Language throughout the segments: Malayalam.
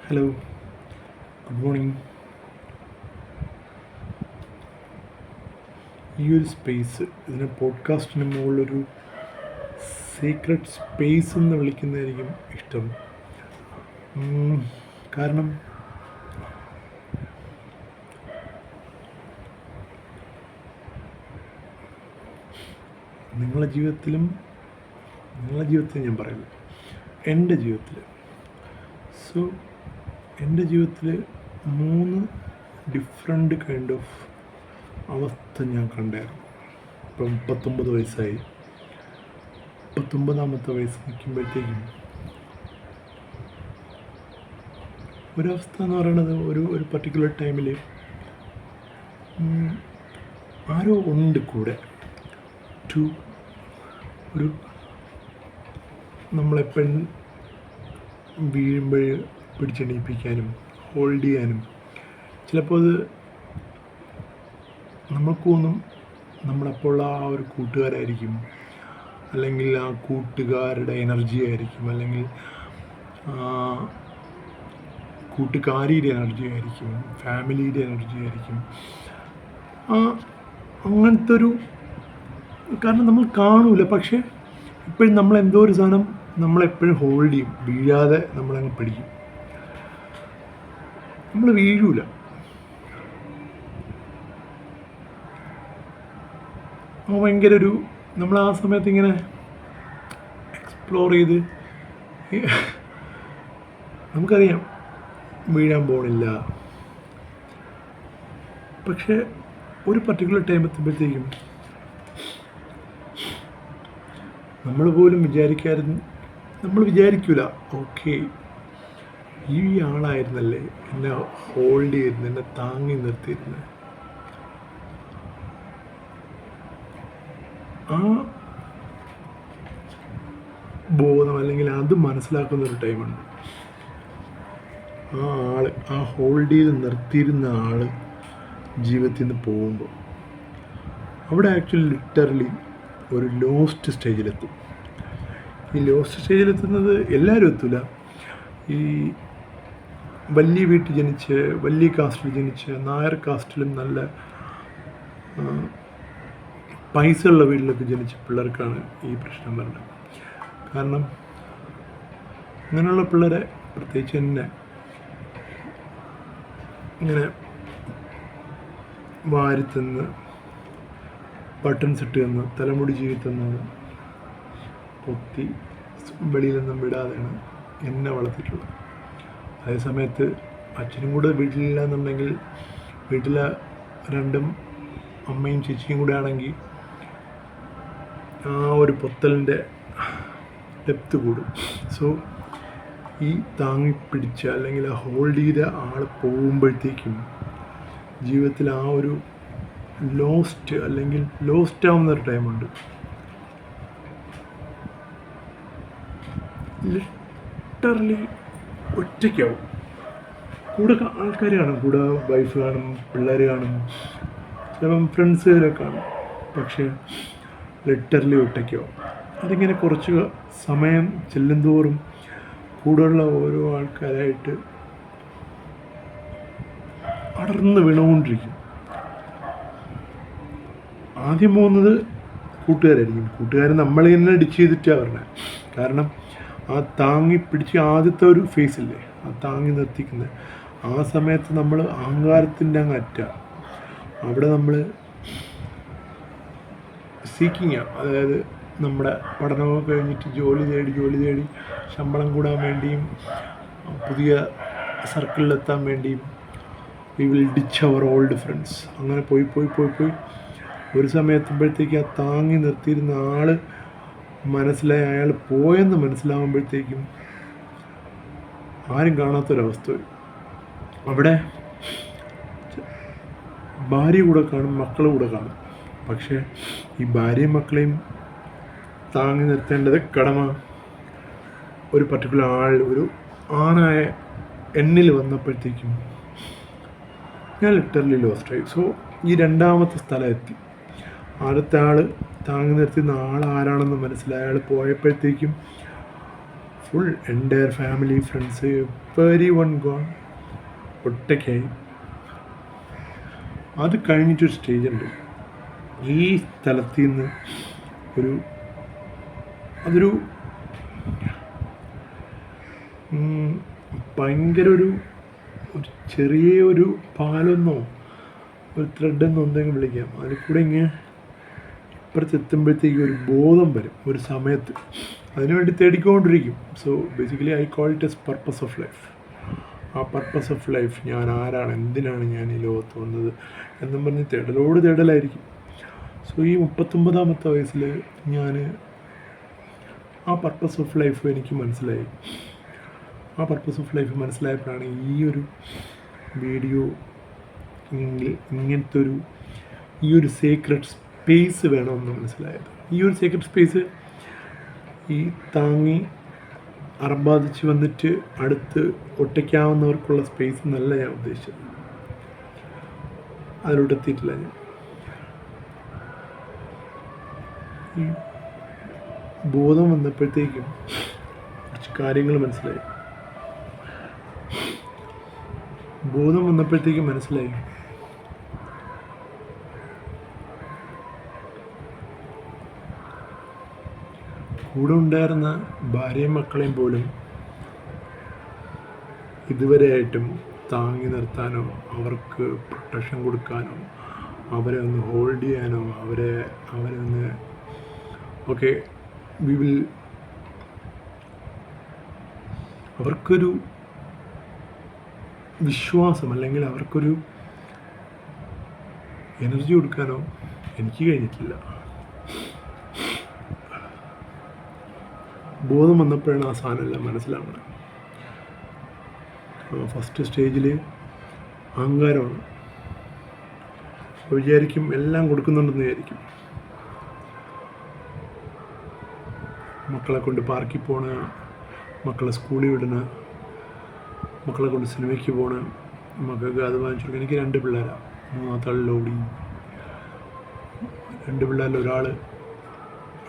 Hello, good morning. ഈ ഒരു സ്പേസ് ഇതിനെ പോഡ്കാസ്റ്റിന് മുകളിലൊരു സീക്രട്ട് സ്പേസ് എന്ന് വിളിക്കുന്നതായിരിക്കും ഇഷ്ടം. കാരണം നിങ്ങളുടെ ജീവിതത്തിൽ ഞാൻ പറയുന്നു, എൻ്റെ ജീവിതത്തിൽ എൻ്റെ ജീവിതത്തിൽ 3 ഡിഫറെൻ്റ് കൈൻഡ് ഓഫ് അവസ്ഥ ഞാൻ കണ്ടായിരുന്നു. ഇപ്പം 19 വയസ്സായി. 19ാമത്തെ വയസ്സ് നിൽക്കുമ്പോഴത്തേക്കും ഒരവസ്ഥ എന്ന് പറയുന്നത് ഒരു പർട്ടിക്കുലർ ടൈമിൽ ആരോ ഉണ്ട് കൂടെ ഒരു നമ്മളെപ്പോഴും വീഴുമ്പോൾ പിടിച്ചെണീപ്പിക്കാനും ഹോൾഡ് ചെയ്യാനും. ചിലപ്പോൾ അത് നമുക്കൊന്നും നമ്മളപ്പോൾ ആ ഒരു കൂട്ടുകാരായിരിക്കും, അല്ലെങ്കിൽ ആ കൂട്ടുകാരുടെ എനർജി ആയിരിക്കും, അല്ലെങ്കിൽ കൂട്ടുകാരിയുടെ എനർജി ആയിരിക്കും, ഫാമിലിയുടെ എനർജി ആയിരിക്കും. അങ്ങനത്തെ ഒരു കാരണം നമ്മൾ കാണൂല, പക്ഷേ ഇപ്പോഴും നമ്മളെന്തോ ഒരു സാധനം നമ്മളെപ്പോഴും ഹോൾഡ് ചെയ്യും, വീഴാതെ നമ്മളങ്ങ് പിടിക്കും. നമ്മൾ വീഴൂല. ഭയങ്കര നമ്മൾ ആ സമയത്ത് ഇങ്ങനെ എക്സ്പ്ലോർ ചെയ്ത് നമുക്കറിയാം വീഴാൻ പോണില്ല. പക്ഷേ ഒരു പർട്ടിക്കുലർ ടൈം എത്തുമ്പോഴത്തേക്കും നമ്മൾ പോലും വിചാരിക്കൂല, ഓക്കെ ഈ ആളായിരുന്നല്ലേ എന്നെ ഹോൾഡ് ചെയ്തിരുന്നത്, എന്നെ താങ്ങി നിർത്തിയിരുന്നത്. ആ ബോധം അല്ലെങ്കിൽ അത് മനസ്സിലാക്കുന്നൊരു ടൈമുണ്ട്. ആ ഹോൾഡ് ചെയ്ത് നിർത്തിയിരുന്ന ആള് ജീവിതത്തിൽ നിന്ന് പോകുമ്പോൾ അവിടെ ആക്ച്വലി ലിറ്ററലി ഒരു ലോസ്റ്റ് സ്റ്റേജിലെത്തും. ഈ ലോസ്റ്റ് സ്റ്റേജിലെത്തുന്നത് എല്ലാവരും എത്തൂല. ഈ വലിയ വീട്ടിൽ ജനിച്ച്, വലിയ കാസ്റ്റിൽ ജനിച്ച്, നായർ കാസ്റ്റിലും നല്ല പൈസയുള്ള വീട്ടിലൊക്കെ ജനിച്ച പിള്ളേർക്കാണ് ഈ പ്രശ്നം വരുന്നത്. കാരണം അങ്ങനെയുള്ള പിള്ളേരെ പ്രത്യേകിച്ച് തന്നെ ഇങ്ങനെ വാരിത്തന്ന് ബട്ടൺസ് ഇട്ട് തന്ന് തലമുടി ജീവിതത്തിൽ പൊത്തി വെളിയിൽ നിന്നും വിടാതെയാണ് എന്നെ വളർത്തിയിട്ടുള്ളത്. അതേ സമയത്ത് അച്ഛനും കൂടെ വീട്ടിലില്ല എന്നുണ്ടെങ്കിൽ, വീട്ടിലെ രണ്ടും അമ്മയും ചേച്ചിയും കൂടെ ആണെങ്കിൽ ആ ഒരു പൊത്തലിൻ്റെ ഡെപ്ത് കൂടും. സോ ഈ താങ്ങിപ്പിടിച്ച അല്ലെങ്കിൽ ആ ഹോൾഡ് ചെയ്ത ആൾ പോകുമ്പോഴത്തേക്കും ജീവിതത്തിൽ ആ ഒരു ലോസ്റ്റ് ആവുന്നൊരു ടൈമുണ്ട്. ലിറ്ററലി ഒറ്റയ്ക്കാവും. കൂടെ ആൾക്കാർ കാണും, കൂടെ വൈഫ് കാണും, പിള്ളേർ കാണും, ചിലപ്പം ഫ്രണ്ട്സുകാരൊക്കെ കാണും. പക്ഷേ ലിറ്ററലി ഒറ്റയ്ക്കാവും. അതിങ്ങനെ കുറച്ച് സമയം ചെല്ലുന്തോറും കൂടെയുള്ള ഓരോ ആൾക്കാരായിട്ട് അടർന്ന് വീണുകൊണ്ടിരിക്കും. ആദ്യം പോകുന്നത് കൂട്ടുകാരായിരിക്കും. കൂട്ടുകാർ നമ്മൾ തന്നെ ഡിച്ച് ചെയ്തിട്ടാണ് പറഞ്ഞത്. കാരണം ആ താങ്ങി പിടിച്ച് ആദ്യത്തെ ഒരു ഫേസില്ലേ, ആ താങ്ങി നിർത്തിക്കുന്നത്, ആ സമയത്ത് നമ്മൾ അഹങ്കാരത്തിൻ്റെ അങ്ങ് അവിടെ നമ്മൾ സീക്കിങ്ങാണ്. അതായത് നമ്മുടെ പഠനമൊക്കെ കഴിഞ്ഞിട്ട് ജോലി തേടി ശമ്പളം കൂടാൻ വേണ്ടിയും പുതിയ സർക്കിളിലെത്താൻ വേണ്ടിയും we will ditch our old friends. അങ്ങനെ പോയി ഒരു സമയത്തുമ്പോഴത്തേക്ക് ആ താങ്ങി നിർത്തിയിരുന്ന ആൾ മനസ്സിലായി, അയാൾ പോയെന്ന് മനസ്സിലാവുമ്പോഴത്തേക്കും ആരും കാണാത്തൊരവസ്ഥ വരും. അവിടെ ഭാര്യ കൂടെ കാണും, മക്കൾ കൂടെ കാണും. പക്ഷേ ഈ ഭാര്യയും മക്കളെയും താങ്ങി നിർത്തേണ്ടത് കടമ ഒരു പർട്ടിക്കുലർ ആൾ, ഒരു ആണായ എന്നിൽ വന്നപ്പോഴത്തേക്കും ഞാൻ ലിറ്ററലി ലോസ്റ്റായി. സോ ഈ രണ്ടാമത്തെ സ്ഥലം എത്തി. ആദ്യത്തെ ആൾ താങ്ങി നിർത്തുന്ന ആൾ ആരാണെന്ന് മനസ്സിലായി. അയാൾ പോയപ്പോഴത്തേക്കും full entire family friends every one gone, ഒറ്റയ്ക്കായി. അത് കഴിഞ്ഞിട്ടൊരു സ്റ്റേജുണ്ട്. ഈ സ്ഥലത്ത് നിന്ന് അതൊരു ഭയങ്കര ഒരു ചെറിയ ഒരു പാലെന്നോ ഒരു ത്രെഡെന്നോ എന്തെങ്കിലും വിളിക്കാം. അതിൽ കൂടെ ഇങ്ങനെ ഇപ്പുറത്തെത്തുമ്പോഴത്തേക്ക് ഒരു ബോധം വരും ഒരു സമയത്ത്. അതിനുവേണ്ടി തേടിക്കൊണ്ടിരിക്കും. So basically I call it as purpose of life. ആ പർപ്പസ് ഓഫ് ലൈഫ്, ഞാൻ ആരാണ്, എന്തിനാണ് ഞാൻ ഈ ലോകത്ത് വന്നത് എന്നും പറഞ്ഞ് തേടലായിരിക്കും. സോ ഈ 39ാമത്തെ വയസ്സിൽ ഞാൻ ആ പർപ്പസ് ഓഫ് ലൈഫ് എനിക്ക് മനസ്സിലായി. ആ പർപ്പസ് ഓഫ് ലൈഫ് മനസ്സിലായപ്പോഴാണ് ഈ ഒരു വീഡിയോ ഇങ്ങനത്തെ ഈ ഒരു സീക്രട്ട് സ്പേസ് വേണമെന്ന് മനസ്സിലായത്. ഈ ഒരു സീക്രട്ട് സ്പേസ് ഈ താങ്ങി അർബാധിച്ച് വന്നിട്ട് അടുത്ത് ഒറ്റയ്ക്കാവുന്നവർക്കുള്ള സ്പേസ് എന്നല്ല ഞാൻ ഉദ്ദേശിച്ചത്. അതിലോട്ട് എത്തിയിട്ടില്ല ഞാൻ. ഈ ബോധം വന്നപ്പോഴത്തേക്കും കുറച്ച് കാര്യങ്ങൾ മനസ്സിലായി. കൂടെ ഉണ്ടായിരുന്ന ഭാര്യയും മക്കളെയും പോലും ഇതുവരെയായിട്ടും താങ്ങി നിർത്താനോ അവർക്ക് പ്രൊട്ടക്ഷൻ കൊടുക്കാനോ അവരെ ഒന്ന് ഹോൾഡ് ചെയ്യാനോ അവരെ ഒന്ന് ഓക്കെ അവർക്കൊരു വിശ്വാസം അല്ലെങ്കിൽ അവർക്കൊരു എനർജി കൊടുക്കാനോ എനിക്ക് കഴിഞ്ഞിട്ടില്ല. ബോധം വന്നപ്പോഴാണ് ആ സാധനമെല്ലാം മനസ്സിലാവുന്നത്. ഫസ്റ്റ് സ്റ്റേജിൽ അഹങ്കാരമാണ്. വിചാരിക്കും എല്ലാം കൊടുക്കുന്നുണ്ടെന്ന് വിചാരിക്കും. മക്കളെ കൊണ്ട് പാർക്കിൽ പോണ, മക്കളെ സ്കൂളിൽ വിടണ, മക്കളെ കൊണ്ട് സിനിമയ്ക്ക് പോണ, മക്കൾക്ക് അത് വാങ്ങിച്ചു കൊടുക്കുക. എനിക്ക് 2 പിള്ളേരാണ്. 3ാമത്തെ ആൾ ലോഡി. 2 പിള്ളേരിൽ ഒരാൾ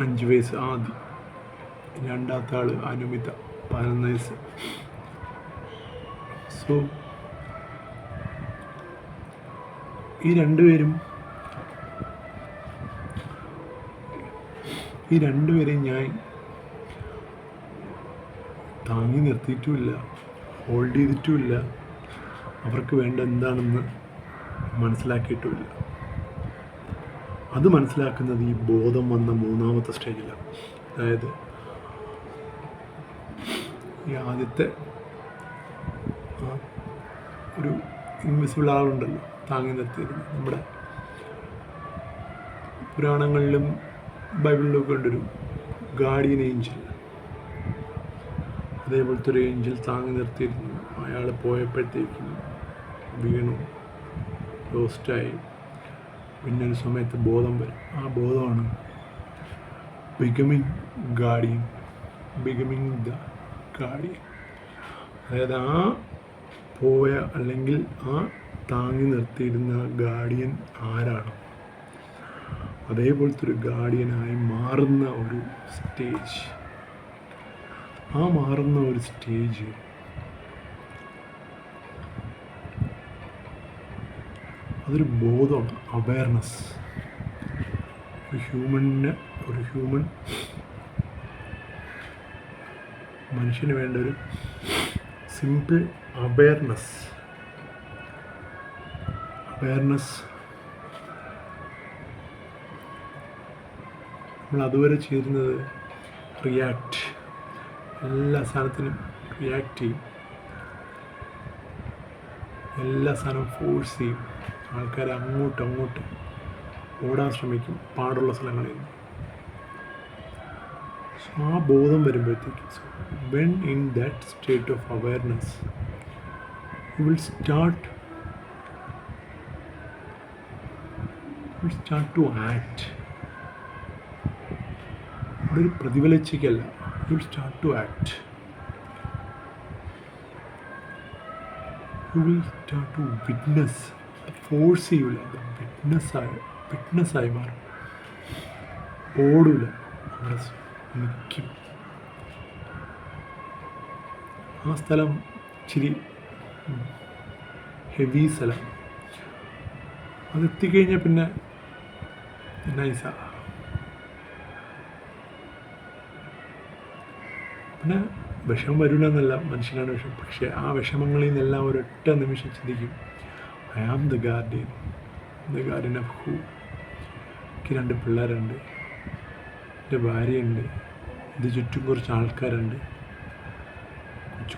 5 വയസ്സ് ആദി, 2ാമത്തെ ആൾ അനുമിത 11 വയസ്സ്. സോ ഈ രണ്ടുപേരെയും ഞാൻ താങ്ങി നിർത്തിയിട്ടുമില്ല, ഹോൾഡ് ചെയ്തിട്ടുമില്ല, അവർക്ക് വേണ്ട എന്താണെന്ന് മനസ്സിലാക്കിയിട്ടുമില്ല. അത് മനസ്സിലാക്കുന്നത് ഈ ബോധം വന്ന 3ാമത്തെ സ്റ്റേജിലാണ്. അതായത് ഈ ആദ്യത്തെ ഒരു ഇൻവിസിബിൾ ആളുണ്ടല്ലോ താങ്ങി നിർത്തിയിരുന്നത്. നമ്മുടെ പുരാണങ്ങളിലും ബൈബിളിലൊക്കെ ഉണ്ടൊരു ഗാർഡിയൻ ഏഞ്ചൽ. അതേപോലത്തെ ഒരു ഏഞ്ചൽ താങ്ങി നിർത്തിയിരുന്നു. അയാൾ പോയപ്പോഴത്തേക്കും വീണു, ലോസ്റ്റായി. പിന്നൊരു സമയത്ത് ബോധം വരും. ആ ബോധമാണ് ബിക്കമിങ് ദ ഗാർഡിയൻ. അതായത് ആ പോയ അല്ലെങ്കിൽ ആ താങ്ങി നിർത്തിയിരുന്ന ഗാർഡിയൻ ആരാണോ അതേപോലത്തെ ഒരു ഗാർഡിയനായി മാറുന്ന ഒരു സ്റ്റേജ്. ആ മാറുന്ന ഒരു സ്റ്റേജ് അതൊരു ബോധമാണ്, അവയർനെസ്. ഒരു മനുഷ്യന് വേണ്ട ഒരു സിമ്പിൾ അവയർനെസ്. നമ്മൾ അതുവരെ ചെയ്യുന്നത് റിയാക്ട്, എല്ലാ സാധനത്തിനും റിയാക്ട് ചെയ്യും, എല്ലാ സാധനവും ഫോഴ്സ് ചെയ്യും, ആൾക്കാരെ അങ്ങോട്ട് ഓടാൻ ശ്രമിക്കും പാടുള്ള സ്ഥലങ്ങളിൽ നിന്ന്. സോ ആ ബോധം വരുമ്പോഴത്തേക്കും, when in that state of awareness you will start to act. ഒരു പ്രതിഫലിച്ചല്ല, you will start to act. You will start to witness. Force ചെയ്യൂല, വിറ്റ്നസ്സായി മാറും. ഓടൂല, അവിടെ നിൽക്കും. ആ സ്ഥലം ഇച്ചിരി ഹെവി സ്ഥലം. അതെത്തിക്കഴിഞ്ഞാൽ പിന്നെ നൈസാണ്. പിന്നെ വിഷമം വരില്ല എന്നല്ല, മനുഷ്യനാണ് വിഷമം. പക്ഷേ ആ വിഷമങ്ങളിൽ നിന്നെല്ലാം ഒരൊറ്റ നിമിഷം ചിന്തിക്കും, I am the guardian of who. എനിക്ക് 2 പിള്ളേരുണ്ട്, എൻ്റെ ഭാര്യയുണ്ട്, എൻ്റെ ചുറ്റും കുറച്ച് ആൾക്കാരുണ്ട്,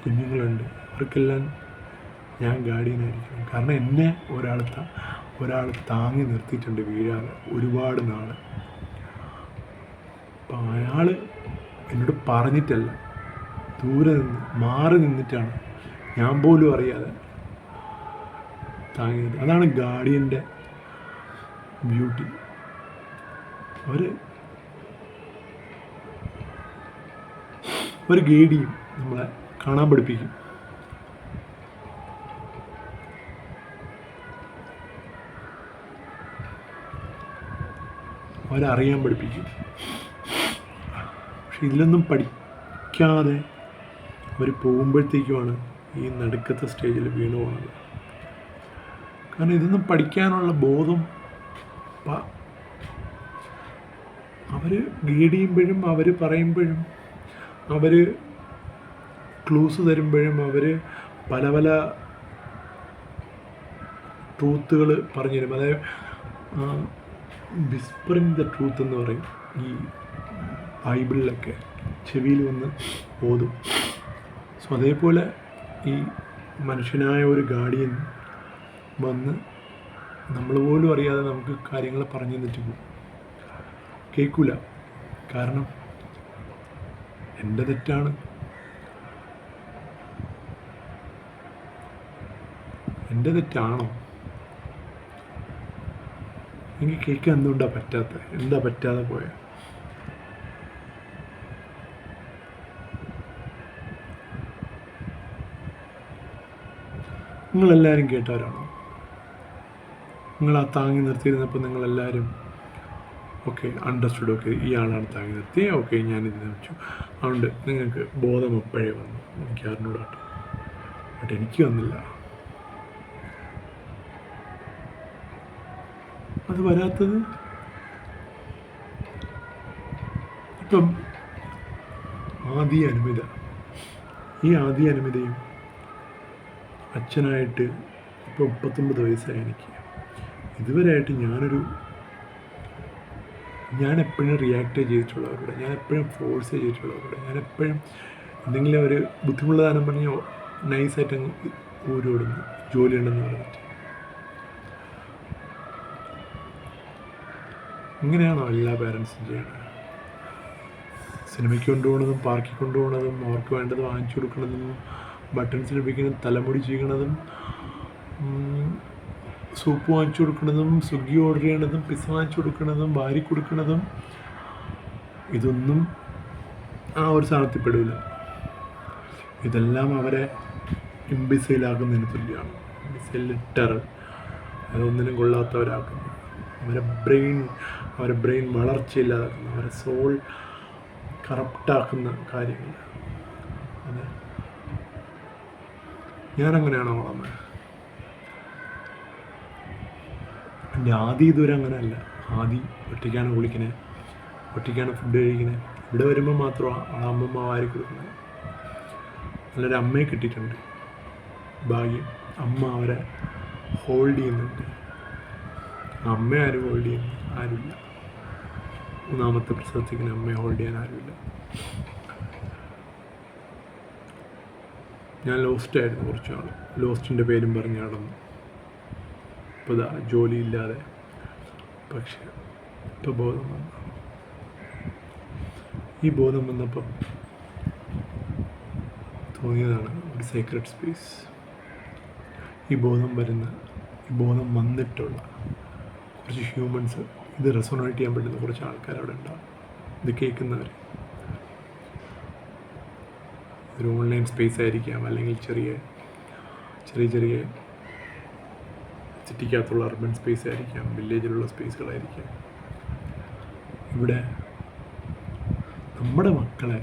കുഞ്ഞുങ്ങളുണ്ട്. അവർക്കെല്ലാം ഞാൻ ഗാർഡിയനായിരിക്കണം. കാരണം എന്നെ ഒരാൾ താങ്ങി നിർത്തിയിട്ടുണ്ട് വീഴാതെ ഒരുപാട് നാൾ. അപ്പം അയാൾ എന്നോട് പറഞ്ഞിട്ടല്ല, ദൂരെ നിന്ന് മാറി നിന്നിട്ടാണ്, ഞാൻ പോലും അറിയാതെ താങ്ങിയത്. അതാണ് ഗാർഡിയൻ്റെ ബ്യൂട്ടി. ഒരു ഗൈഡിയും നമ്മളെ കാണാൻ പഠിപ്പിക്കും. അവരറിയാൻ പഠിപ്പിക്കും. പക്ഷെ ഇതിലൊന്നും പഠിക്കാതെ അവർ പോകുമ്പോഴത്തേക്കുമാണ് ഈ നടുക്കത്തെ സ്റ്റേജിൽ വീണു പോകുന്നത്. കാരണം ഇതൊന്നും പഠിക്കാനുള്ള ബോധം അവർ ഗൈഡ് ചെയ്യുമ്പോഴും, അവർ പറയുമ്പോഴും, അവർ ക്ലൂസ് തരുമ്പോഴും, അവർ പല പല ട്രൂത്തുകൾ പറഞ്ഞു തരും. അതായത് വിസ്പറിങ് ദ ട്രൂത്ത് എന്ന് പറയും. ഈ ബൈബിളിലൊക്കെ ചെവിയിൽ വന്ന് ഓതും. സോ അതേപോലെ ഈ മനുഷ്യനായ ഒരു ഗാർഡിയൻ വന്ന് നമ്മൾ പോലും അറിയാതെ നമുക്ക് കാര്യങ്ങൾ പറഞ്ഞു തന്നിട്ട് പോകും. കേൾക്കില്ല. കാരണം എൻ്റെ തെറ്റാണ്. എൻ്റെ തെറ്റാണോ? എനിക്ക് കേൾക്കാൻ എന്തുകൊണ്ടാണ് പറ്റാത്തത്? എന്താ പറ്റാതെ പോയത്? നിങ്ങളെല്ലാവരും കേട്ടവരാണോ? നിങ്ങൾ ആ താങ്ങി നിർത്തിയിരുന്നപ്പോൾ നിങ്ങളെല്ലാവരും ഓക്കെ അണ്ടർസ്റ്റുഡ്, ഓക്കെ ഇയാളാണ് താങ്ങി നിർത്തി, ഓക്കെ ഞാനിതിനെ വെച്ചു. അതുകൊണ്ട് നിങ്ങൾക്ക് ബോധം എപ്പോഴേ വന്നു? എനിക്ക് അറിഞ്ഞൂടാട്ടോ. ബട്ട് എനിക്ക് വന്നില്ല. അത് വരാത്തത് ഇപ്പം ഈ ആദി അനുമിതയും അച്ഛനായിട്ട് ഇപ്പോൾ 39 വയസ്സായി എനിക്ക്. ഇതുവരെയായിട്ട് ഞാൻ എപ്പോഴും റിയാക്ട് ചെയ്തിട്ടുള്ളവരോട്, ഞാൻ എപ്പോഴും ഫോഴ്സ് ചെയ്തിട്ടുള്ളവരോട്, ഞാൻ എപ്പോഴും എന്തെങ്കിലും ഒരു ബുദ്ധിമുട്ടുള്ള ദാനം പറഞ്ഞ് നൈസായിട്ട് അങ്ങ് ഊരോടുന്നു, ജോലി ഉണ്ടെന്ന് പറഞ്ഞിട്ട്. ഇങ്ങനെയാണോ എല്ലാ പേരൻസും ചെയ്യണത്? സിനിമയ്ക്ക് കൊണ്ടുപോകുന്നതും, പാർക്കിൽ കൊണ്ടുപോകുന്നതും, അവർക്ക് വേണ്ടത് വാങ്ങിച്ചു കൊടുക്കുന്നതും, ബട്ടൺസ് ലഭിക്കുന്നതും, തലമുടി ചെയ്യുന്നതും, സൂപ്പ് വാങ്ങിച്ചു കൊടുക്കുന്നതും, സ്വിഗ്ഗി ഓർഡർ ചെയ്യണതും, പിസ്സ വാങ്ങിച്ചു കൊടുക്കുന്നതും, വാരി കൊടുക്കുന്നതും, ഇതൊന്നും ആ ഒരു സ്ഥാനത്തിൽ പെടില്ല. ഇതെല്ലാം അവരെ ഇംബിസൈലാക്കുന്നതിന് തുല്യമാണ്. ഇംബിസൈൽ ലിറ്ററൽ. അതൊന്നിനും കൊള്ളാത്തവരാക്കുന്നു. അവരെ ബ്രെയിൻ വളർച്ചയില്ലാതാക്കുന്നു. അവരെ സോൾ കറപ്റ്റാക്കുന്ന കാര്യങ്ങൾ. അതെ, ഞാനങ്ങനെയാണോ വളർന്നത്? എൻ്റെ ആദ്യം ഇതുവരെ അങ്ങനെയല്ല. ആദ്യം ഒറ്റയ്ക്കാണ് കുളിക്കണേ, ഒറ്റയ്ക്കാണ് ഫുഡ് കഴിക്കണേ. ഇവിടെ വരുമ്പോൾ മാത്രമാണ് അമ്മമ്മ വാരി കൊടുക്കുന്നത്. നല്ലൊരു അമ്മയെ കിട്ടിയിട്ടുണ്ട്, ഭാഗ്യം. അമ്മ അവരെ ഹോൾഡ് ചെയ്യുന്നുണ്ട്. അമ്മ ആരും ഹോൾഡ് ചെയ്യുന്നു? ആരുമില്ല. 3ാമത്തെ പ്രസവത്തിങ്ങനെ അമ്മയെ ഹോൾഡ് ചെയ്യാൻ ആരുമില്ല. ഞാൻ ലോസ്റ്റായിരുന്നു കുറച്ച് നാൾ. ലോസ്റ്റിൻ്റെ പേരും പറഞ്ഞ് നടന്നു. ഇപ്പോൾ ഇതാ ജോലിയില്ലാതെ. പക്ഷേ ഇപ്പോൾ ബോധം വന്നു. ഈ ബോധം വന്നപ്പം തോന്നിയതാണ് ഒരു സീക്രട്ട് സ്പേസ്. ഈ ബോധം വന്നിട്ടുള്ള കുറച്ച് ഹ്യൂമൻസ്, ഇത് റെസൊണേറ്റ് ചെയ്യാൻ പറ്റുന്ന കുറച്ച് ആൾക്കാർ അവിടെ ഉണ്ടാവും. ഇത് കേൾക്കുന്നവർ. ഒരു ഓൺലൈൻ സ്പേസ് ആയിരിക്കാം, അല്ലെങ്കിൽ ചെറിയ സിറ്റിക്കകത്തുള്ള അർബൻ സ്പേസ് ആയിരിക്കാം, വില്ലേജിലുള്ള സ്പേസുകളായിരിക്കാം. ഇവിടെ നമ്മുടെ മക്കളെ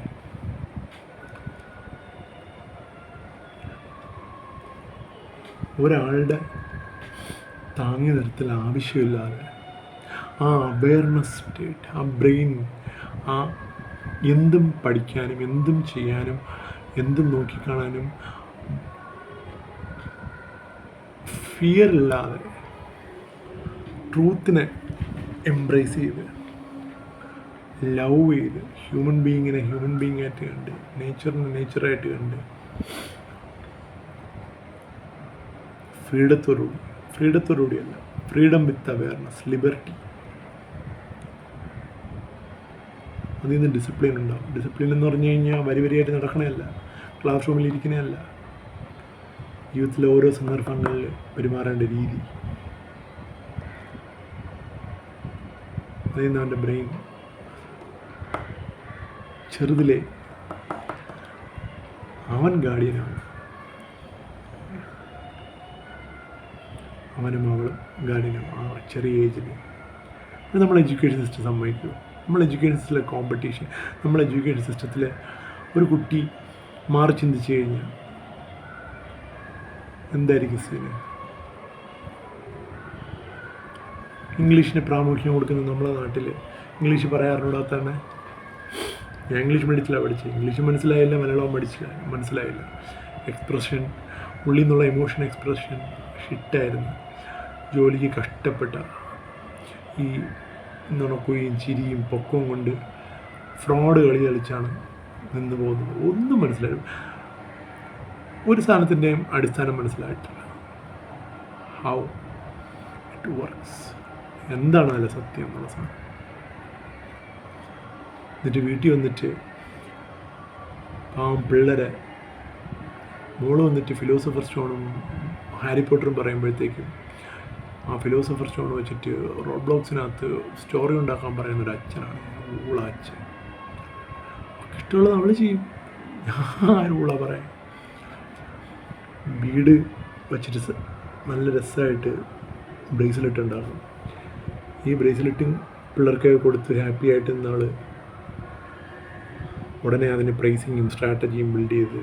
ഒരാളുടെ താങ്ങി നിർത്തൽ ആവശ്യമില്ലാതെ ആ അവെയർനെസ് സ്റ്റേറ്റ്, ആ ബ്രെയിൻ, ആ എന്തും പഠിക്കാനും എന്തും ചെയ്യാനും എന്തും നോക്കിക്കാണാനും ഫിയർ ഇല്ലാതെ ട്രൂത്തിനെ എംബ്രേസ് ചെയ്ത് ലവ് ചെയ്ത് ഹ്യൂമൻ ബീയിങ്ങിനെ ഹ്യൂമൻ ബീയിങ് ആയിട്ട് കണ്ട് നേച്ചറിനെ നേച്ചറായിട്ട് കണ്ട് ഫ്രീഡത്തോടുകൂടിയല്ല, ഫ്രീഡം വിത്ത് അവെയർനെസ്, ലിബർട്ടി. അതിൽ നിന്ന് ഡിസിപ്ലിൻ ഉണ്ടാവും. ഡിസിപ്ലിൻ എന്ന് പറഞ്ഞു കഴിഞ്ഞാൽ വരിയായിട്ട് നടക്കണമല്ല, ക്ലാസ് റൂമിൽ ഇരിക്കണമല്ല, ജീവിതത്തിലെ ഓരോ സന്ദർഭങ്ങളിൽ പെരുമാറേണ്ട രീതി. അതിൽ നിന്ന് അവൻ്റെ ബ്രെയിൻ ചെറുതിലെ അവൻ ഗാർഡിയനാണ്, അവനും അവളും ഗാർഡിയനാണ് ആ ചെറിയ ഏജിൽ. അത് നമ്മൾ എഡ്യൂക്കേഷൻ സിസ്റ്റം സമ്മതിക്കുമോ? നമ്മൾ എഡ്യൂക്കേഷൻ സിസ്റ്റത്തിലെ കോമ്പറ്റീഷൻ, നമ്മൾ എഡ്യൂക്കേഷൻ സിസ്റ്റത്തിൽ ഒരു കുട്ടി മാറി ചിന്തിച്ചു കഴിഞ്ഞാൽ എന്തായിരിക്കും സീന്? ഇംഗ്ലീഷിന് പ്രാമുഖ്യം കൊടുക്കുന്ന നമ്മളെ നാട്ടിൽ ഇംഗ്ലീഷ് പറയാറിനോടാത്താണ്. ഞാൻ ഇംഗ്ലീഷ് മീഡിയത്തിലാണ് പഠിച്ചത്. ഇംഗ്ലീഷ് മനസ്സിലായില്ല, മലയാളം മനസ്സിലായില്ല. എക്സ്പ്രഷൻ, ഉള്ളിൽ നിന്നുള്ള ഇമോഷൻ എക്സ്പ്രഷൻ ഷിറ്റായിരുന്നു. ജോലിക്ക് കഷ്ടപ്പെട്ട ഈ നുണക്കുകയും ചിരിയും പൊക്കവും കൊണ്ട് ഫ്രോഡ് കളിച്ചാണ് നിന്ന് പോകുന്നത്. ഒന്നും മനസ്സിലായില്ല, ഒരു സാധനത്തിൻ്റെയും അടിസ്ഥാനം മനസ്സിലായിട്ടില്ല. ഹൗ ഇറ്റ് വർക്ക്സ്, എന്താണ് അതിലെ സത്യം എന്നുള്ള സാധനം. എന്നിട്ട് വീട്ടിൽ വന്നിട്ട് പിള്ളേരെ മോള് വന്നിട്ട് ഫിലോസഫർ സ്റ്റോണും ഹാരി പോട്ടറും പറയുമ്പോഴത്തേക്കും ആ ഫിലോസഫർ സ്റ്റോൺ വെച്ചിട്ട് റോഡ് ബ്ലോക്സിനകത്ത് സ്റ്റോറി ഉണ്ടാക്കാൻ പറയുന്നൊരു അച്ഛനാണ് ഊള അച്ഛൻ. ഇഷ്ടമുള്ളത് നമ്മൾ ചെയ്യും, ആരും ഊള പറയാം. ബീഡ് വച്ചിട്ട് നല്ല രസമായിട്ട് ബ്രേസ്ലെറ്റ് ഉണ്ടാക്കും. ഈ ബ്രേസ്ലെറ്റും പിള്ളേർക്കൊക്കെ കൊടുത്ത് ഹാപ്പി ആയിട്ട് ഇന്നാൾ ഉടനെ അതിന് പ്രൈസിങ്ങും സ്ട്രാറ്റജിയും ബിൽഡ് ചെയ്ത്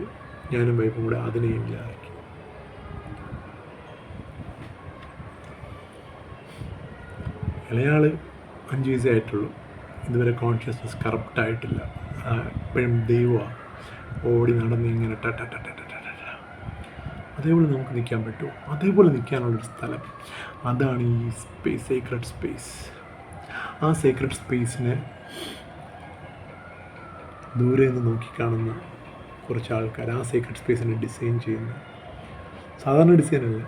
ഞാനും വൈഫും കൂടെ അതിനെയും ഇല്ലാതാക്കി. ഇളയാൾ 5 വയസ്സേ ആയിട്ടുള്ളൂ, ഇതുവരെ കോൺഷ്യസ്നസ് കറപ്റ്റായിട്ടില്ല. എപ്പോഴും ദൈവമാണ്, ഓടി നടന്ന് ഇങ്ങനെ അതേപോലെ നമുക്ക് നിൽക്കാൻ പറ്റുമോ? അതേപോലെ നിൽക്കാനുള്ളൊരു സ്ഥലം, അതാണ് ഈ സ്പേസ്, സീക്രട്ട് സ്പേസ്. ആ സീക്രട്ട് സ്പേസിനെ ദൂരെ നിന്ന് നോക്കിക്കാണുന്ന കുറച്ച് ആൾക്കാർ ആ സീക്രട്ട് സ്പേസിനെ ഡിസൈൻ ചെയ്യുന്നു. സാധാരണ ഡിസൈനല്ല,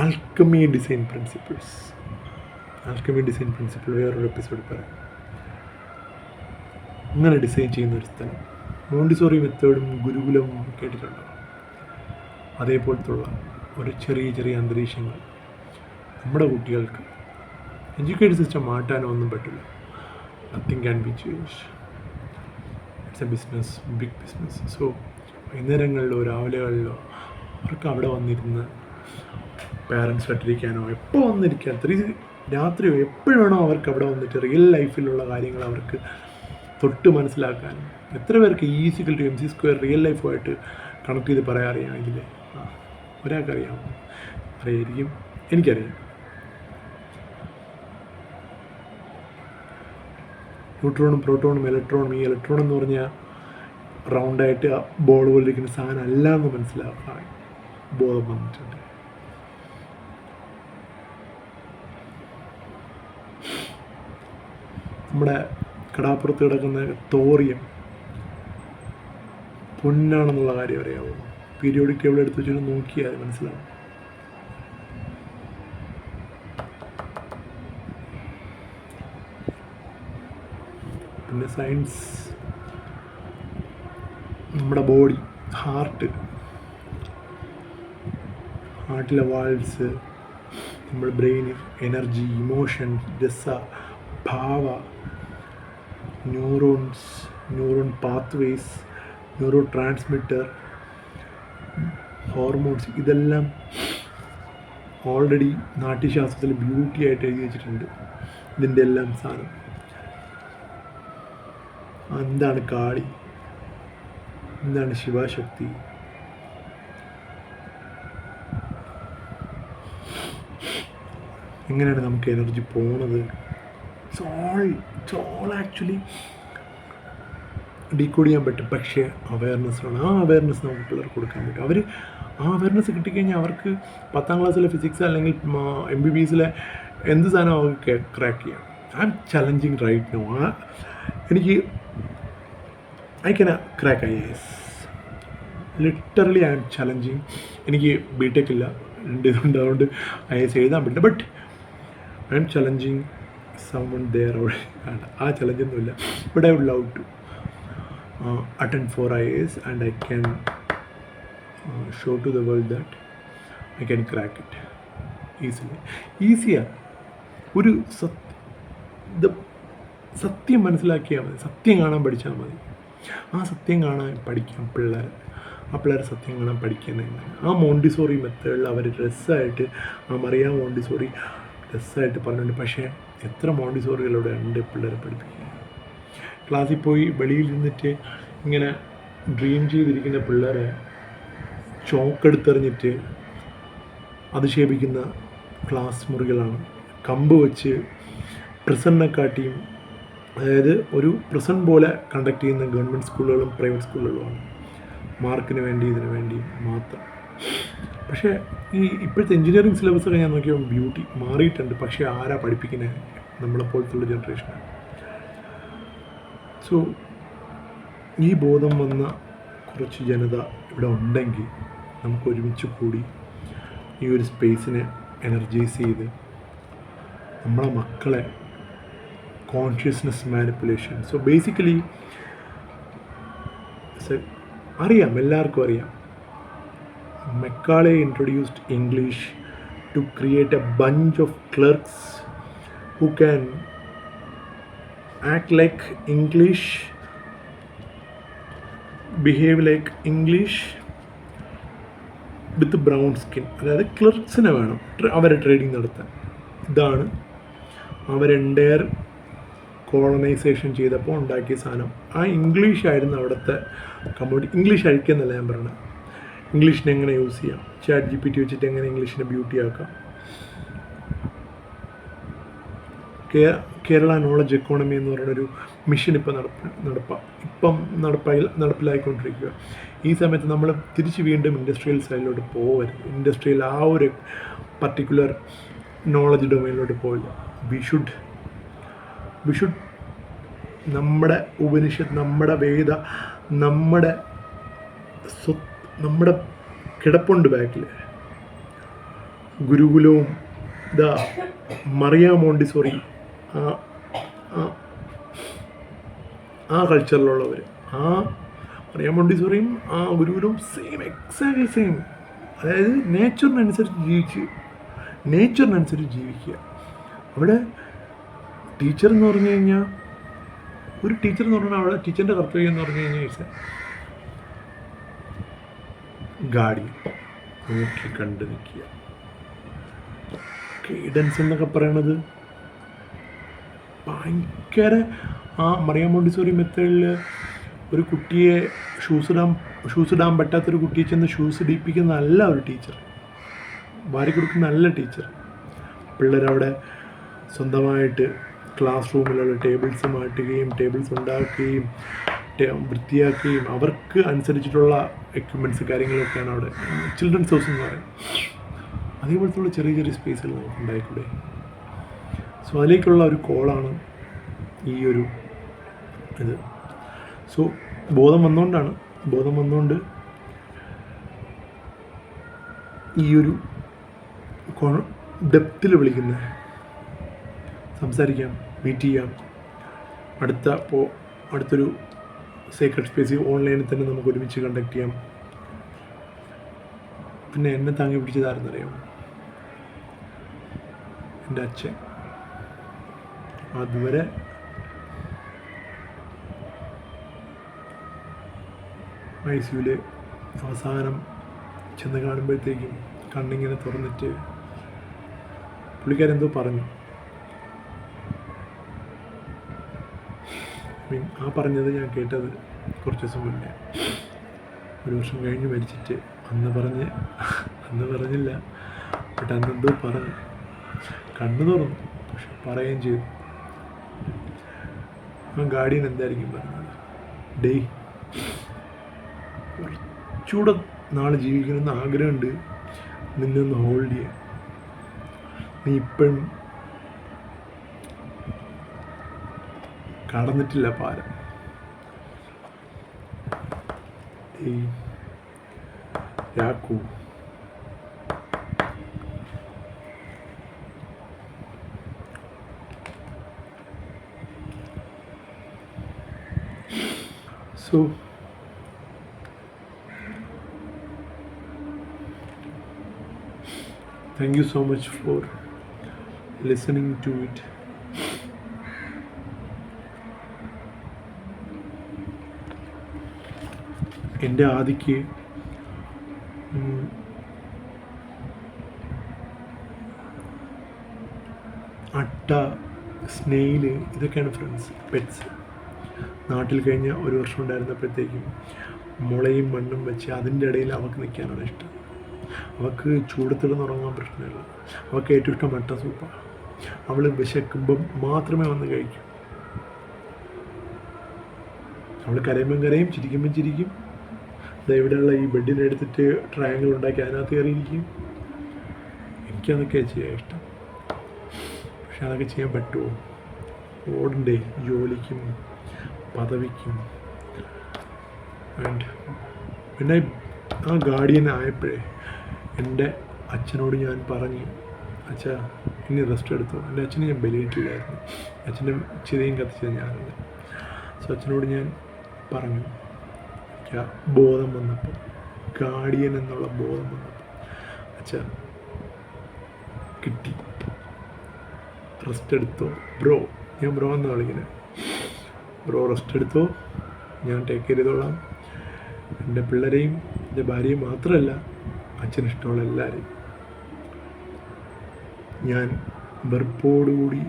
alchemy design principles. Alchemy design principle വേറൊരു എപ്പിസോഡ് പറയാം. അങ്ങനെ ഡിസൈൻ ചെയ്യുന്ന ഒരു സ്ഥലം. മോണ്ടിസോറി മെത്തേഡും ഗുരുകുലവും കേട്ടിട്ടുണ്ടോ? അതേപോലത്തുള്ള ഒരു ചെറിയ അന്തരീക്ഷങ്ങൾ നമ്മുടെ കുട്ടികൾക്ക്. എഡ്യൂക്കേഷൻ സിസ്റ്റം മാറ്റാനോ ഒന്നും പറ്റില്ല. Nothing can be change. It's a business, big business. So വൈകുന്നേരങ്ങളിലോ രാവിലെകളിലോ അവർക്ക് അവിടെ വന്നിരുന്ന് പാരൻസായിട്ടിരിക്കാനോ എപ്പോൾ വന്നിരിക്കാൻ, രാത്രിയോ എപ്പോഴും വേണോ അവർക്ക് അവിടെ വന്നിട്ട് റിയൽ ലൈഫിലുള്ള കാര്യങ്ങൾ അവർക്ക് തൊട്ട് മനസ്സിലാക്കാനും. എത്ര പേർക്ക് E=mc² റിയൽ ലൈഫുമായിട്ട് കണക്ട് ചെയ്ത് പറയാൻ അറിയാം? ഇതിലെ ഒരാൾക്കറിയാമോ? അറിയായിരിക്കും, എനിക്കറിയാം. ന്യൂട്രോണും പ്രോട്ടോണും ഇലക്ട്രോണും. ഈ ഇലക്ട്രോൺ എന്ന് പറഞ്ഞാൽ റൗണ്ടായിട്ട് ബോൾ പോലെ ഇരിക്കുന്ന സാധനം അല്ല എന്ന് മനസ്സിലാക്കാൻ ബോധം വന്നിട്ടുണ്ട്. നമ്മുടെ കടാപ്പുറത്ത് കിടക്കുന്ന തോറിയം പൊന്നാണെന്നുള്ള കാര്യം അറിയാമോ? പീരിയോഡിക് ടേബിൾ എടുത്ത് വെച്ചിട്ട് നോക്കിയാൽ മനസ്സിലാവും. പിന്നെ സയൻസ്, നമ്മുടെ ബോഡി, ഹാർട്ടിലെ വാൾസ്, നമ്മുടെ ബ്രെയിന്, energy, emotion, rasa, bhava, neuron pathways, neurotransmitter, hormones, ഇതെല്ലാം ഓൾറെഡി നാട്യശാസ്ത്രത്തിൽ ബ്യൂട്ടി ആയിട്ട് എഴുതി വെച്ചിട്ടുണ്ട്. ഇതിൻ്റെ എല്ലാം സാധനം. എന്താണ് കാളി, എന്താണ് ശിവശക്തി, എങ്ങനെയാണ് നമുക്ക് എനർജി പോണത്, ഇറ്റ്സ് ഓൾ ആക്ച്വലി ഡീകോഡ് ചെയ്യാൻ പറ്റും. പക്ഷേ അവയർനെസ്സാണ്. ആ അവയർനെസ് നമുക്ക് പിള്ളേർക്ക് കൊടുക്കാൻ പറ്റും. അവർ ആ അവയർനെസ് കിട്ടിക്കഴിഞ്ഞാൽ അവർക്ക് 10ാം ക്ലാസ്സിലെ ഫിസിക്സ് അല്ലെങ്കിൽ MBBSലെ എന്ത് സാധനം അവർക്ക് ക്രാക്ക് ചെയ്യാം. I'm challenging right no. എനിക്ക് I can crack IAS. Literally I'm challenging. എനിക്ക് BTech ഇല്ല, ഇതുണ്ട്, അതുകൊണ്ട് IAS എഴുതാൻ പറ്റില്ല. But I'm challenging someone there അവിടെ. ആ ചലഞ്ചൊന്നുമില്ല. But I would love to attend for IAS and I can show to the world that I can crack it easily. ഈസിയാണ്. ഒരു സത്യം മനസ്സിലാക്കിയാൽ മതി, സത്യം കാണാൻ പഠിച്ചാൽ മതി. ആ സത്യം കാണാൻ പഠിക്കാം ആ പിള്ളേർ സത്യം കാണാൻ പഠിക്കുന്നത്. ആ മോണ്ടിസോറി മെത്തേഡിൽ അവർ രസമായിട്ട്, മറിയ മോണ്ടിസോറി രസമായിട്ട് പറഞ്ഞിട്ടുണ്ട്. പക്ഷേ എത്ര മോണ്ടിസോറികളിലൂടെ ഉണ്ട് പിള്ളേരെ പഠിപ്പിക്കുക. ക്ലാസ്സിൽ പോയി വെളിയിൽ നിന്നിട്ട് ഇങ്ങനെ ഡ്രീം ചെയ്തിരിക്കുന്ന പിള്ളേരെ ചോക്കെടുത്തെറിഞ്ഞിട്ട് അധിക്ഷേപിക്കുന്ന ക്ലാസ് മുറികളാണ്. കമ്പ് വെച്ച് പ്രിസണിനെക്കാട്ടിയും, അതായത് ഒരു പ്രിസൺ പോലെ കണ്ടക്ട് ചെയ്യുന്ന ഗവൺമെൻറ് സ്കൂളുകളും പ്രൈവറ്റ് സ്കൂളുകളുമാണ്. മാർക്കിന് വേണ്ടി, ഇതിനു വേണ്ടി മാത്രം. പക്ഷേ ഇപ്പോഴത്തെ എഞ്ചിനീയറിംഗ് സിലബസൊക്കെ ഞാൻ നോക്കിയാൽ ബ്യൂട്ടി മാറിയിട്ടുണ്ട്. പക്ഷേ ആരാ പഠിപ്പിക്കുന്നത്? നമ്മളെപ്പോലത്തുള്ള ജനറേഷനാണ്. സോ ഈ ബോധം വന്ന കുറച്ച് ജനത ഇവിടെ ഉണ്ടെങ്കിൽ നമുക്ക് ഒരുമിച്ച് കൂടി ഈ ഒരു സ്പേസിനെ എനർജൈസ് ചെയ്ത് നമ്മളെ മക്കളെ കോൺഷ്യസ്നെസ് മാനിപ്പുലേഷൻ. സോ ബേസിക്കലി അറിയാം, എല്ലാവർക്കും അറിയാം, Macaulay introduced English to create a bunch of clerks who can act like English, behave like English with brown skin. അതായത് ക്ലർക്സിനെ വേണം അവരെ ട്രേഡിങ് നടത്താൻ. ഇതാണ് അവരെൻ്റെയർ കോളനൈസേഷൻ ചെയ്തപ്പോൾ ഉണ്ടാക്കിയ സാധനം. ആ ഇംഗ്ലീഷായിരുന്നു അവിടുത്തെ കമ്മ്യൂണിറ്റി. ഇംഗ്ലീഷ് അഴിക്കുന്നല്ല ഞാൻ പറയുന്നത്. ഇംഗ്ലീഷിനെ എങ്ങനെ യൂസ് ചെയ്യാം, ChatGPT വെച്ചിട്ട് എങ്ങനെ ഇംഗ്ലീഷിനെ ബ്യൂട്ടി ആക്കാം. കേരള നോളജ് എക്കോണമി എന്ന് പറയുന്നൊരു മിഷൻ ഇപ്പം നടപ്പിലായിക്കൊണ്ടിരിക്കുക. ഈ സമയത്ത് നമ്മൾ തിരിച്ച് വീണ്ടും ഇൻഡസ്ട്രിയൽ സൈഡിലോട്ട് പോകരുത്. ഇൻഡസ്ട്രിയൽ ആ ഒരു പർട്ടിക്കുലർ നോളജ് ഡൊമൈനിലോട്ട് പോയില്ല. വി ഷുഡ് നമ്മുടെ ഉപനിഷത്ത്, നമ്മുടെ വേദ, നമ്മുടെ കിടപ്പുണ്ട് ബാക്കിൽ. ഗുരുകുലവും മറിയ മോണ്ടിസോറി ആ കൾച്ചറിലുള്ളവർ, ആ മറിയ മോണ്ടിസോറിയും ആ ഗുരുകുലവും എക്സാക്ട്ലി സെയിം. അതായത് നേച്ചറിനനുസരിച്ച് ജീവിക്കുക. അവിടെ ടീച്ചർ എന്ന് പറഞ്ഞു കഴിഞ്ഞാൽ, ഒരു ടീച്ചർ എന്ന് പറഞ്ഞാൽ അവിടെ ടീച്ചറിൻ്റെ കർത്തവ്യം എന്ന് പറഞ്ഞു കഴിഞ്ഞാൽ ഇറ്റ്സ് ഗാർഡിയൻ. നോക്കി കണ്ട് നിൽക്കുക. ഗൈഡൻസ് എന്നൊക്കെ പറയണത് ഭയങ്കര. ആ മറിയ മോണ്ടിസോറി മെത്തേഡിൽ ഒരു കുട്ടിയെ ഷൂസ് ഇടാൻ പറ്റാത്തൊരു കുട്ടിയെ ചെന്ന് ഷൂസ് ഇടിപ്പിക്കുന്ന നല്ല ഒരു ടീച്ചർ, വാരി കൊടുക്കുന്ന നല്ല ടീച്ചർ. പിള്ളേരവിടെ സ്വന്തമായിട്ട് ക്ലാസ് റൂമിലുള്ള ടേബിൾസ് മാറ്റുകയും ടേബിൾസ് ഉണ്ടാക്കുകയും വൃത്തിയാക്കുകയും അവർക്ക് അനുസരിച്ചിട്ടുള്ള എക്യുപ്മെൻറ്റ്സ് കാര്യങ്ങളൊക്കെയാണ് അവിടെ ചിൽഡ്രൻസ് ഹൗസ് എന്ന് പറയുന്നത്. അതേപോലത്തുള്ള ചെറിയ ചെറിയ സ്പേസുകൾ നമുക്ക് ഉണ്ടായിക്കൂടെ? സോ അതിലേക്കുള്ള ഒരു കോളാണ് ഈ ഒരു ഇത്. സോ ബോധം വന്നുകൊണ്ട് ഈ ഒരു ഡെപ്തിൽ വിളിക്കുന്നത്, സംസാരിക്കാം, മീറ്റ് ചെയ്യാം. അടുത്തൊരു സീക്രട്ട് സ്പേസ് ഓൺലൈനിൽ തന്നെ നമുക്ക് ഒരുമിച്ച് കണ്ടക്ട് ചെയ്യാം. പിന്നെ എന്നെ താങ്ങി പിടിച്ചതാരെന്നറിയാമോ? എൻ്റെ അച്ഛൻ. അതുവരെ ICUവിൽ അവസാനം ചെന്ന് കാണുമ്പോഴത്തേക്കും കണ്ണിങ്ങനെ തുറന്നിട്ട് പുള്ളിക്കാരെന്തോ പറഞ്ഞു. ആ പറഞ്ഞത് ഞാൻ കേട്ടത് കുറച്ച് ദിവസം മുന്നേ. 1 വർഷം കഴിഞ്ഞ് മരിച്ചിട്ട് അന്ന് പറഞ്ഞില്ല, ബട്ട് അന്നെന്തോ പറഞ്ഞു. കണ്ണു തുറന്നു, പക്ഷെ പറയുകയും ചെയ്തു. ആ ഗാർഡിയൻ എന്തായിരിക്കും പറഞ്ഞത്? ഡേയ്, കുറച്ചുകൂടെ നാൾ ജീവിക്കണമെന്ന് ആഗ്രഹമുണ്ട്, നിന്നെ ഒന്ന് ഹോൾഡ് ചെയ്യാൻ. നീ ഇപ്പോഴും കടന്നിട്ടില്ല പാലം. ഡേയ് രാക്കു, so thank you so much for listening to it. എൻ്റെ ആദിക്ക് അട്ട, സ്നെയില്, ഇതൊക്കെയാണ് ഫ്രണ്ട്സ്, പെറ്റ്സ്. നാട്ടിൽ കഴിഞ്ഞ ഒരു വർഷം ഉണ്ടായിരുന്നപ്പോഴത്തേക്കും മുളയും മണ്ണും വെച്ച് അതിൻ്റെ ഇടയിൽ അവൾക്ക് നിൽക്കാനാണ് ഇഷ്ടം. അവൾക്ക് ചൂടത്തിടന്നുറങ്ങാൻ പ്രശ്നമില്ല. അവൾക്ക് ഏറ്റവും ഇഷ്ടം മട്ട സൂപ്പാണ്. അവൾ വിശക്കുമ്പം മാത്രമേ വന്ന് കഴിക്കൂ. അവൾ കരയുമ്പം കരയും, ചിരിക്കുമ്പം ചിരിക്കും. ഇവിടെയുള്ള ഈ ബെഡിനെ എടുത്തിട്ട് ട്രയാങ്കിൾ ഉണ്ടാക്കി അതിനകത്ത് കയറിയിരിക്കും. എനിക്കതൊക്കെ ചെയ്യാൻ ഇഷ്ടം. പക്ഷെ അതൊക്കെ ചെയ്യാൻ പറ്റുമോ? ഓടണ്ടേ ജോലിക്കും പദവിക്കും. ആൻഡ് പിന്നെ ആ ഗാർഡിയൻ ആയപ്പോഴേ എൻ്റെ അച്ഛനോട് ഞാൻ പറഞ്ഞു, അച്ഛാ ഇനി റെസ്റ്റ് എടുത്തു. എൻ്റെ അച്ഛനെ ഞാൻ ബലിയിട്ടില്ലായിരുന്നു. അച്ഛൻ്റെ ചിതയും കത്തിച്ചത് ഞാനല്ല. സോ അച്ഛനോട് ഞാൻ പറഞ്ഞു, ബോധം വന്നപ്പോൾ, ഗാർഡിയൻ എന്നുള്ള ബോധം വന്നപ്പോൾ, അച്ഛാ കിട്ടി, റെസ്റ്റ് എടുത്തോ ബ്രോ. ഞാൻ ബ്രോ എന്നാണ് വിളിക്കുന്നത്. ബ്രോ റെസ്റ്റ് എടുത്തോ, ഞാൻ ടേക്ക് കെയർ ചെയ്തോളാം. എൻ്റെ പിള്ളേരെയും എൻ്റെ ഭാര്യയും മാത്രമല്ല, അച്ഛനിഷ്ടമുള്ള എല്ലാവരെയും. ഞാൻ വെറുപ്പോടുകൂടി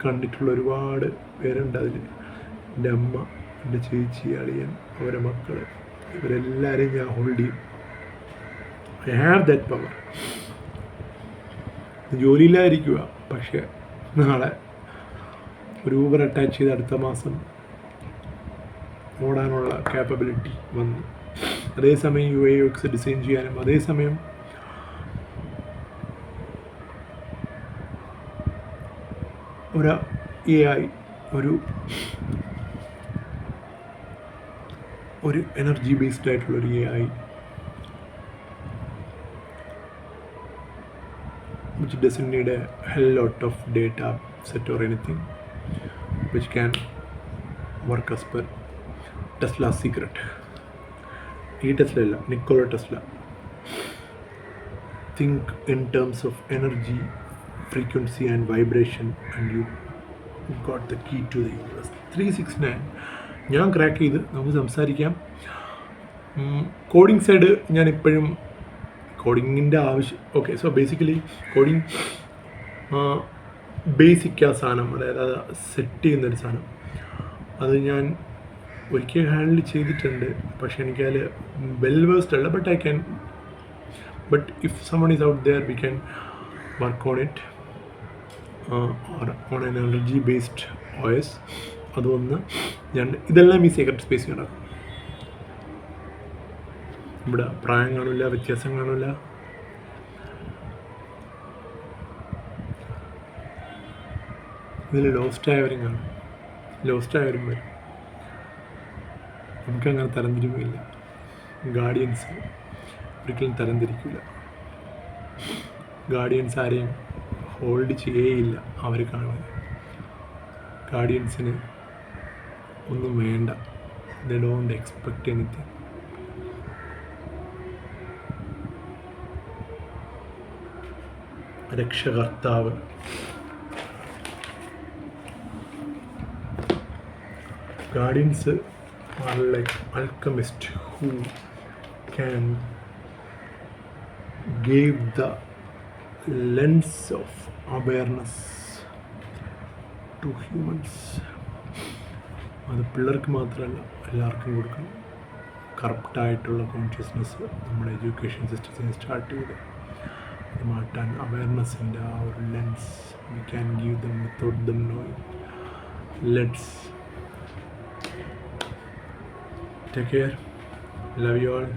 കണ്ടിട്ടുള്ള ഒരുപാട് പേരുണ്ട് അതിൽ. എൻ്റെ അമ്മ, എൻ്റെ ചേച്ചി, അളിയൻ, അവരെ മക്കൾ, ഇവരെല്ലാവരെയും ഞാൻ ഹോൾഡ് ചെയ്യും. I have that power. ജോലിയില്ലായിരിക്കുക, പക്ഷേ നാളെ ഒരു ഊബർ അറ്റാച്ച് ചെയ്ത് അടുത്ത മാസം ഓടാനുള്ള ക്യാപ്പബിലിറ്റി വന്നു. അതേസമയം UX ഡിസൈൻ ചെയ്യാനും, അതേസമയം ഒരു AI, ഒരു എനർജി ബേസ്ഡ് ആയിട്ടുള്ളൊരു AI which doesn't need a hell lot of data set or anything, which can work as per Tesla's secret. ഈ ടെസ്ല അല്ല, Nikola Tesla. Think in terms of energy, frequency and vibration, and you got the key to the universe. 369 ഞാൻ ക്രാക്ക് ചെയ്ത് നമുക്ക് സംസാരിക്കാം. കോഡിങ് സൈഡ് ഞാൻ ഇപ്പോഴും കോഡിങ്ങിൻ്റെ ആവശ്യം. Okay, so basically coding basic ആ സാധനം, അതായത് അത് സെറ്റ് ചെയ്യുന്നൊരു സാധനം, അത് ഞാൻ ഒരിക്കൽ ഹാൻഡിൽ ചെയ്തിട്ടുണ്ട്. പക്ഷേ എനിക്കതിൽ വെൽ വേഴ്സ്ഡ് അല്ല. But if someone is out there, we can work on it on an energy based OS. അതൊന്ന് ഇതെല്ലാം ഈ സീക്രട്ട് സ്പേസ് നടക്കും. ഇവിടെ പ്രായം കാണില്ല, വ്യത്യാസം കാണില്ല. ഇതിൽ ലോസ്റ്റ് ആയവരും കാണും, ലോസ്റ്റ് ആയവരും വരും. നമുക്കങ്ങനെ തരംതിരിവില്ല. ഗാർഡിയൻസ് ഒരിക്കലും തരംതിരിക്കില്ല. ഗാർഡിയൻസ് ആരെയും ഹോൾഡ് ചെയ്യേയില്ല. അവർ കാണുന്നത് ഗാർഡിയൻസിന് ഒന്നും വേണ്ട. They don't expect anything. രക്ഷകർത്താവ്, guardians are like alchemists who can give the lens of awareness to humans. അത് പിള്ളേർക്ക് മാത്രമല്ല, എല്ലാവർക്കും കൊടുക്കണം. കറപ്റ്റായിട്ടുള്ള കോൺഷ്യസ്നെസ് നമ്മുടെ എഡ്യൂക്കേഷൻ സിസ്റ്റത്തിന് സ്റ്റാർട്ട് ചെയ്ത് അത് മാറ്റാൻ അവയർനെസ്സിൻ്റെ ആ ഒരു lens we can give dum without dum knowing. Let's take care. Love you all.